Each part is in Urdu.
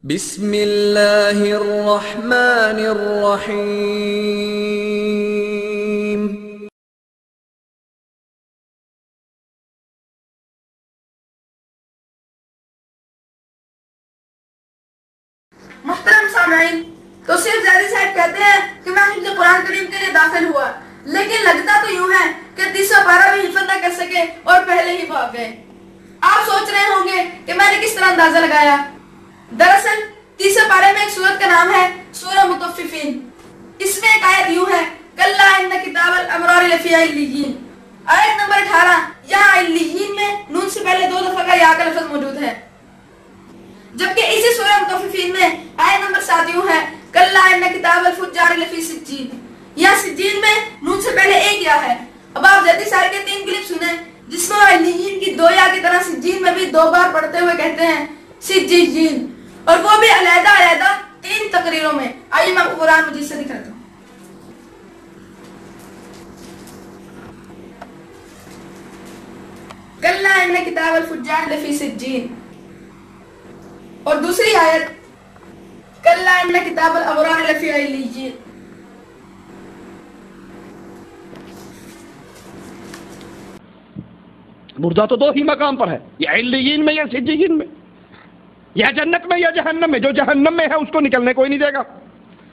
بسم اللہ الرحمن الرحیم۔ محترم سامعین، تو صرف زیادی صاحب کہتے ہیں کہ میں حفظ قرآن کریم کے لیے داخل ہوا، لیکن لگتا تو یوں ہے کہ 30 پارہ بھی حفظ نہ کر سکے اور پہلے ہی بھاگ گئے۔ آپ سوچ رہے ہوں گے کہ میں نے کس طرح اندازہ لگایا۔ دراصل 30 پارے میں ایک سورت کا نام ہے سورہ مطففین۔ اس میں ایک آیت یوں ہے، کلا ان کتاب الابرار لفی علیین۔ آیت نمبر 18، یہاں علیین میں نون سے پہلے 2 دفعہ کا یا کا لفظ موجود ہے، جبکہ اسی سورہ مطففین میں آیت نمبر 7 یوں ہے، کلا ان کتاب الفجار لفی سجین۔ یہاں سجین میں نون سے پہلے ایک یا ہے۔ اب آپ جلدی سارے کے 3 کلپ سنیں، جس میں علیین کی 2 یا کی طرح سجین میں بھی 2 بار پڑھتے ہوئے کہتے ہیں سجین، اور وہ بھی علیحدہ علیحدہ 3 تقریروں میں۔ آئیے میں آپ کو قرآن مجید سے دکھاتا ہوں۔ کلا ان کتاب الفجار لفی سجین، اور دوسری آیت کلا ان کتاب الابرار لفی علیین۔ مردہ تو 2 ہی مقام پر ہے، یا علیین میں یا سجین میں، یا جنت میں یا جہنم میں۔ جو جہنم میں ہے اس کو نکلنے کوئی نہیں دے گا،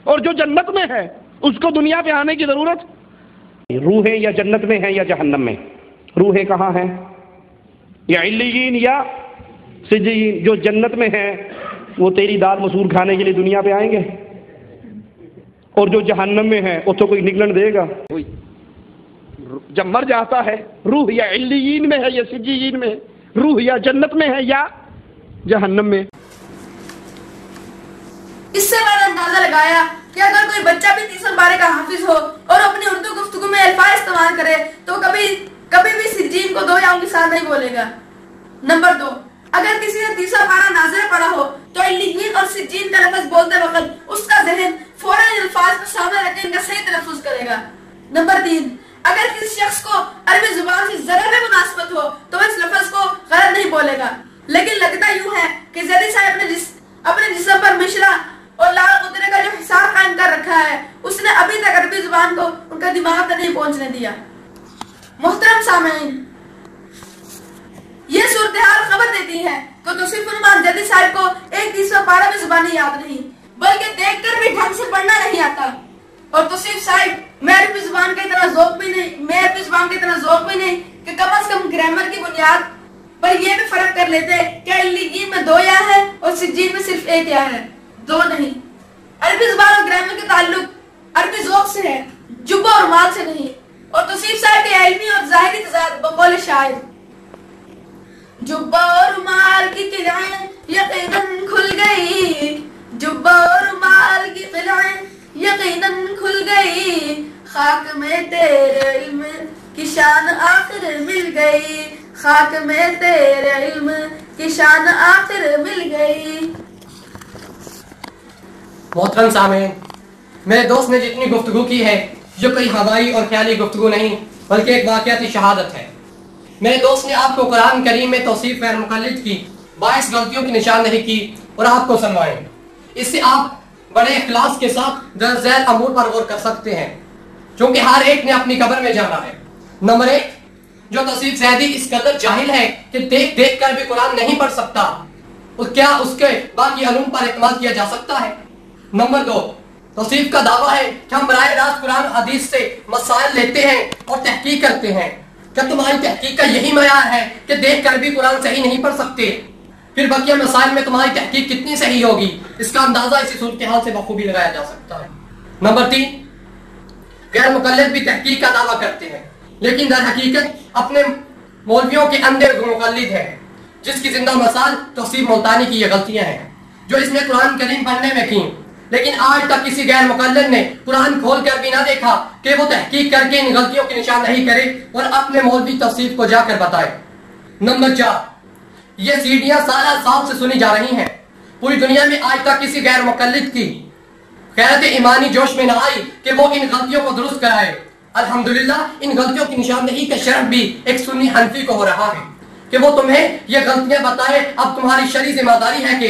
اور جو جنت میں ہے اس کو دنیا پہ آنے کی ضرورت۔ روحیں یا جنت میں ہیں یا جہنم میں۔ روحیں کہاں ہیں؟ یا علیین یا سجین۔ جو جنت میں ہیں وہ تیری دال مسور کھانے کے لیے دنیا پہ آئیں گے، اور جو جہنم میں ہے اس کو کوئی نکلن دے گا؟ جب مر جاتا ہے روح یا علیین میں ہے یا سجین میں، روح یا جنت میں ہے یا جہنم میں۔ اس سے میں نے اندازہ لگایا کہ اگر کوئی بچہ بھی 30 پارے کا حافظ ہو اور اپنی اردو گفتگو میں الفاظ استعمال کرے تو کبھی بھی سجین کو 2 یاؤں کے ساتھ نہیں بولے گا۔ نمبر 2، اگر کسی نے 30 پارہ ناظر پڑھا ہو تو علیین اور سجین کا لفظ بولتے وقت اس کا ذہن فوراً الفاظ کو سامنے رکھ کے ان کا صحیح تلفظ کرے گا۔ نمبر 3، اگر کسی شخص کو عربی زبان سے ذرا بھی مناسبت ہو تو اس لفظ کو غلط نہیں بولے گا، لیکن لگتا یوں ہے کہ زیدی صاحب نے اپنے جسم پر مشرا اور لال قطرے کا جو حصار قائم کر رکھا ہے، اس نے ابھی تک عربی زبان کو ان کا دماغ تک نہیں پہنچنے دیا۔ محترم سامعین، یہ صورتحال خبر دیتی ہے کہ توصیف فرمان جدید صاحب کو ایک 30 پارہ بھی زبانی یاد نہیں، بلکہ دیکھ کر بھی ڈھنگ سے پڑھنا نہیں آتا، اور توصیف صاحب میں عربی زبان کے اتنا ذوق بھی نہیں کہ کم از کم گرامر کی بنیاد پر یہ بھی فرق کر لیتے کہ علیین میں 2 یا ہے اور سجین میں صرف 1 یا ہے، 2 نہیں۔ عربی زبان اور گرامر کے تعلق عربی ذوق سے ہے، جبہ اور مال سے نہیں۔ اور توصیف صاحب کے علمی اور ظاہری تضاد بقول شاعر، جبہ اور مال کی قلعیں یقیناً کھل گئی، جبہ اور مال کی قلعیں یقیناً کھل گئی، خاک میں تیرے علم کی شان آخر مل گئی، خاک میں تیرے علم کی شان آخر مل گئی۔ محترم سامعین، میرے دوست نے جتنی گفتگو کی ہے جو کوئی ہوائی اور خیالی گفتگو نہیں بلکہ ایک واقعاتی شہادت ہے۔ میرے دوست نے آپ کو قرآن کریم میں توصیف غیر مقلد کی 22 غلطیوں کی نشاندہی کی اور آپ کو سنوائیں۔ اس سے آپ بڑے اخلاص کے ساتھ درج ذیل امور پر غور کر سکتے ہیں، چونکہ ہر ایک نے اپنی قبر میں جانا ہے۔ نمبر 1، جو توصیف زیدی اس قدر جاہل ہے کہ دیکھ کر بھی قرآن نہیں پڑھ سکتا، کیا اس کے باقی علوم پر اعتماد کیا جا سکتا ہے؟ نمبر 2، توصیف کا دعویٰ ہے کہ ہم براہ راست قرآن حدیث سے مسائل لیتے ہیں اور تحقیق کرتے ہیں۔ کیا تمہاری تحقیق کا یہی معیار ہے کہ دیکھ کر بھی قرآن صحیح نہیں پڑھ سکتے؟ پھر بقیہ مسائل میں تمہاری تحقیق کتنی صحیح ہوگی؟ اس کا اندازہ اسی صورتحال سے بخوبی لگایا جا سکتا ہے۔ نمبر 3، غیر مقلد بھی تحقیق کا دعویٰ کرتے ہیں، لیکن در حقیقت اپنے مولویوں کے اندھے مقلد ہیں، جس کی زندہ مثال توصیف ملتانی کی یہ غلطیاں ہیں جو اس نے قرآن کریم پڑھنے میں کی، لیکن آج تک کسی غیر مقلد نے قرآن کھول کر بھی نہ دیکھا کہ وہ تحقیق کر کے ان غلطیوں کی نشاندہی کرے اور اپنے مولوی توصیف کو جا کر بتائے۔ نمبر 4، یہ سیڑھیاں سال سے سنی جا رہی ہیں، پوری دنیا میں آج تک کسی غیر مقلد کی غیرت ایمانی جوش میں نہ آئی کہ وہ ان غلطیوں کو درست کرائے۔ الحمدللہ ان غلطیوں کی نشاندہی کا شرف بھی ایک سنی حنفی کو ہو رہا ہے کہ وہ تمہیں یہ غلطیاں بتائے۔ اب تمہاری شرعی ذمہ داری ہے کہ